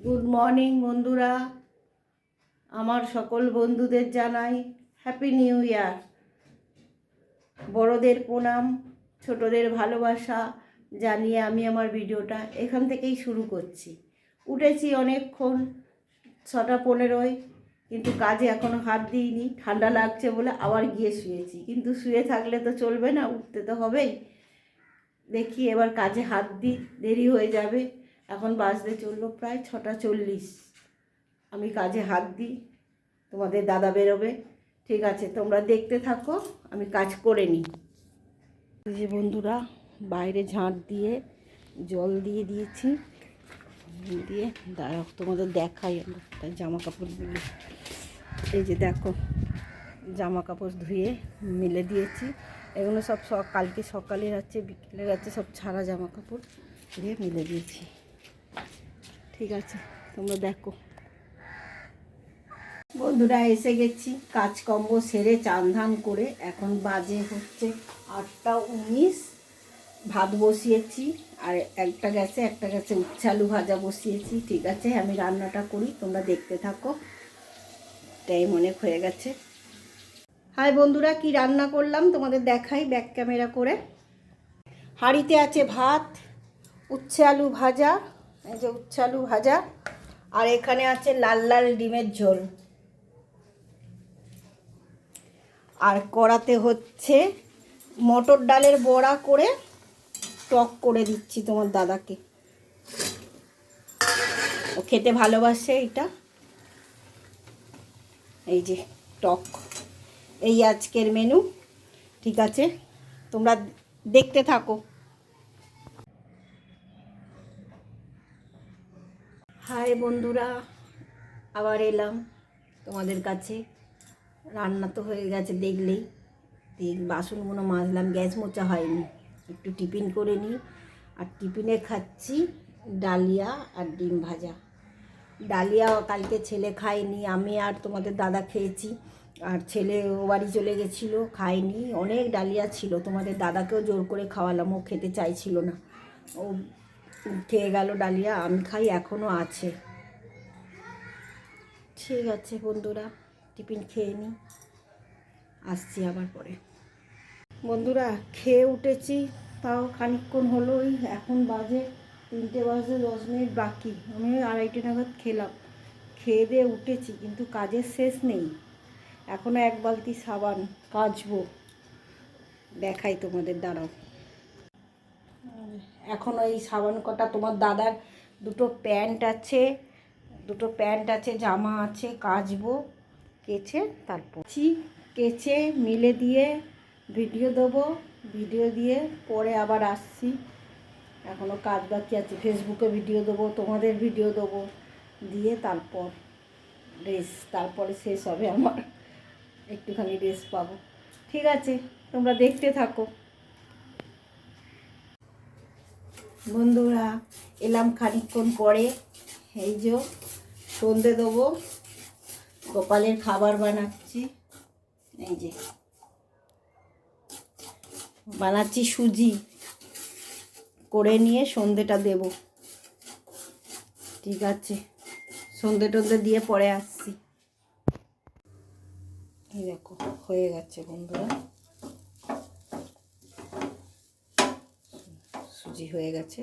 Good morning বন্ধুরা, আমার সকল বন্ধুদের জানাই হ্যাপি নিউ ইয়ার। বড়দের প্রণাম, ছোটদের ভালোবাসা জানিয়ে আমি আমার ভিডিওটা এখান থেকেই শুরু করছি। উঠেছি অনেকক্ষণ, 6:15, কিন্তু কাজে এখনও হাত দিইনি। ঠান্ডা লাগছে বলে আবার গিয়ে শুয়েছি, কিন্তু শুয়ে থাকলে তো চলবে না, উঠতে তো হবেই। দেখি এবার কাজে হাত দিই, দেরি হয়ে যাবে। এখন বাজতে চললো প্রায় 6:40। আমি কাজে হাত দিই, তোমাদের দাদা বেরোবে। ঠিক আছে, তোমরা দেখতে থাকো, আমি কাজ করে নিই। এই যে বন্ধুরা, বাইরে ঝাঁট দিয়ে জল দিয়ে দিয়েছি, দিয়ে দাঁড়াও তোমাদের দেখাই আমরা জামা কাপড়গুলো। এই যে দেখো, জামা কাপড় ধুয়ে মেলে দিয়েছি। এগুলো সব কালকে সকালে যাচ্ছে, বিকেলে যাচ্ছে, সব ছাড়া জামা কাপড় ধুয়ে মেলে দিয়েছি। ঠিক আছে, তোমরা দেখো। বন্ধুরা, এসে গেছি, কাজকর্ম সেরে চান ধান করে। এখন বাজে হচ্ছে 8:19। ভাত বসিয়েছি, আর একটা গ্যাসে উচ্ছে আলু ভাজা বসিয়েছি। ঠিক আছে, আমি রান্নাটা করি, তোমরা দেখতে থাকো। টাইম অনেক হয়ে গেছে। হাই বন্ধুরা, কি রান্না করলাম তোমাদের দেখাই ব্যাক ক্যামেরা করে। হাঁড়িতে আছে ভাত, উচ্ছে আলু ভাজা, এই যে উচ্ছে আলু ভাজা, আর এখানে আছে লাল লাল ডিমের ঝোল। আর কড়াতে হচ্ছে মটর ডালের বড়া করে টক করে দিচ্ছি তোমার দাদাকে, ও খেতে ভালোবাসে এটা। এই যে টক, এই আজকের মেনু। ঠিক আছে, তোমরা দেখতে থাকো। হাই বন্ধুরা, আবার এলাম তোমাদের কাছে। রান্না তো হয়ে গেছে দেখলেই। বাসনগুলো মাজলাম, গ্যাস মোছা হয়নি। একটু টিফিন করে নিই, আর টিফিনে খাচ্ছি ডালিয়া আর ডিম ভাজা। ডালিয়া কালকে ছেলে খায়নি, আমি আর তোমাদের দাদা খেয়েছি। আর ছেলে ও বাড়ি চলে গেছিলো, খায়নি। অনেক ডালিয়া ছিল, তোমাদের দাদাকেও জোর করে খাওয়ালাম, ও খেতে চাইছিল না। ও খেয়ে গেল ডালিয়া, আমি খাই, এখনও আছে। ঠিক আছে বন্ধুরা, টিফিন খেয়ে নিই, আসছি আবার পরে। বন্ধুরা, খেয়ে উঠেছি, তাও খানিকক্ষণ হলোই। এখন বাজে 3:10 বাকি। আমি 2:30 নাগাদ খেলাম, খেয়ে দিয়ে উঠেছি, কিন্তু কাজের শেষ নেই। এখনও 1 বালতি সাবান কাচবো, দেখাই তোমাদের, দাঁড়াও। এখনও এই সাবান কটা, তোমার দাদার দুটো প্যান্ট আছে, জামা আছে, কাচবো। কেচে তারপর কেচে মিলে দিয়ে ভিডিও দেবো। ভিডিও দিয়ে পরে আবার আসছি, এখনও কাজ বাকি আছে। ফেসবুকে ভিডিও দেবো, তোমাদের ভিডিও দেবো, দিয়ে তারপর তারপরে শেষ হবে আমার, একটুখানি রেস্ট পাবো। ঠিক আছে, তোমরা দেখতে থাকো। বন্ধুরা, এলাম খানিকক্ষণ পরে। এই যে সন্ধে দেবো, গোপালের খাবার বানাচ্ছি। এই যে বানাচ্ছি সুজি, করে নিয়ে সন্ধেটা দেব। ঠিক আছে, সন্ধে টন্ধে দিয়ে পরে আসছি। এই দেখো, হয়ে গেছে বন্ধুরা, সুজি হয়ে গেছে।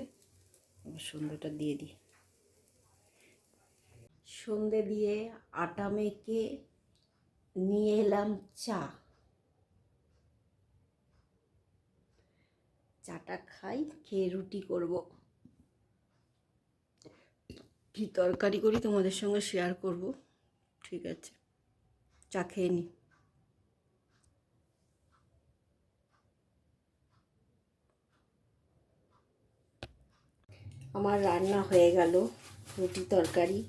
এবার সন্ধেটা দিয়ে দিই। সন্ধে দিয়ে আটা মেখে নিয়ে এলাম চাটা খাই, খেয়ে রুটি করব। কি তরকারি করি তোমাদের সঙ্গে শেয়ার করব। ঠিক আছে, চা খেয়ে নিই। আমার রান্না হয়ে গেল, রুটি তরকারি।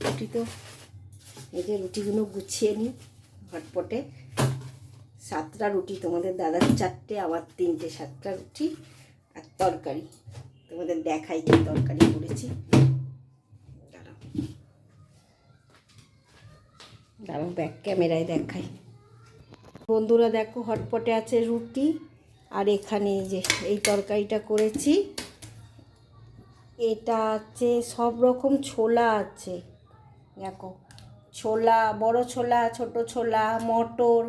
রুটি তো এই যে রুটিগুলো গুছিয়ে নিই হটপটে। 7টা রুটি, তোমাদের দাদার 4টে, আমার 3টে, 7টা রুটি আর তরকারি। তোমাদের দেখাই কি তরকারি করেছি। দাঁড়াও ব্যাক ক্যামেরায় দেখাই। বন্ধুরা দেখো, হটপটে আছে রুটি, আর এখানে এই যে এই তরকারিটা করেছি। এটা আছে সব রকম ছোলা আছে, দেখো ছোলা, বড় ছোলা, ছোট ছোলা, মটর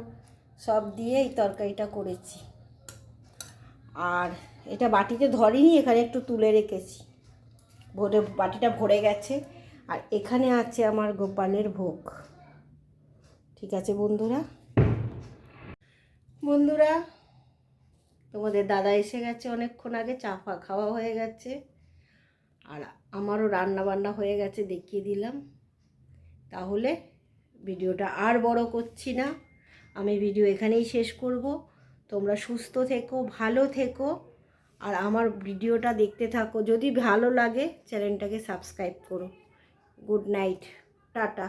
সব দিয়ে এই তরকারিটা করেছি। আর এটা বাটিতে ধরিনি, এখানে একটু তুলে রেখেছি, বাটিটা ভরে গেছে। আর এখানে আছে আমার গোপালের ভোগ। ঠিক আছে বন্ধুরা, তোমাদের দাদা এসে গেছে অনেকক্ষণ আগে, চা খাওয়া হয়ে গেছে, আর আমারও রান্না বান্না হয়ে গেছে, দেখিয়ে দিলাম। তাহলে ভিডিওটা আর বড় করছি না, আমি ভিডিও এখানেই শেষ করব। তোমরা সুস্থ থেকো, ভালো থেকো, আর আমার ভিডিওটা দেখতে থাকো। যদি ভালো লাগে চ্যানেলটাকে সাবস্ক্রাইব করো। Good night, tata.